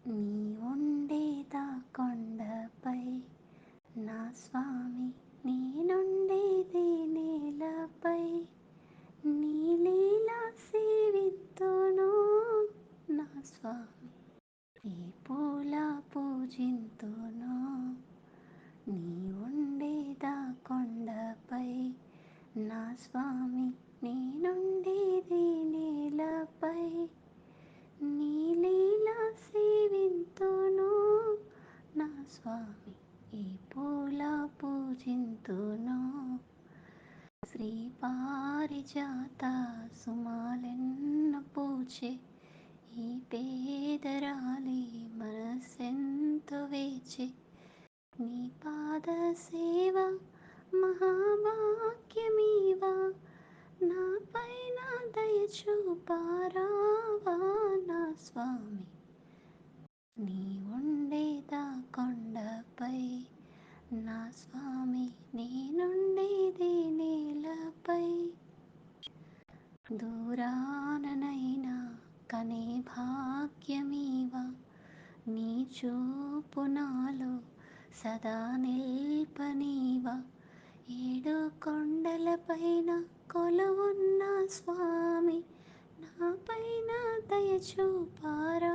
నీ ఉండేదా కొండపై నా స్వామి, నేనుండేది నేలపై. నీ లీలా సేవింతును నా స్వామి, ఈ పూల పూజింతును. నీ ఉండేదా కొండపై నా స్వామి, నేనుండేది నేలపై. నీ లీలా సేవింతును నా స్వామి, ఈ పూల పూజింతును. శ్రీ పారిజాత సుమాలెన్న పూచే ఈ పేదరాలి మనసెంతో వేచే. నీ పాద సేవ మహాభాగ్యమీవా, నా పైన దయ చూపారావా నా స్వామి. నీ ఉండేదా కొండపై నా స్వామి, నేనుండేది నేలపై. దూరాననైనా కనే భాగ్యమీవా, నీ చూపు నాలో సదా నిల్పనీవా. ఏడు కొండలపైన కొలువున్న స్వామి, నా పైన దయ చూపారా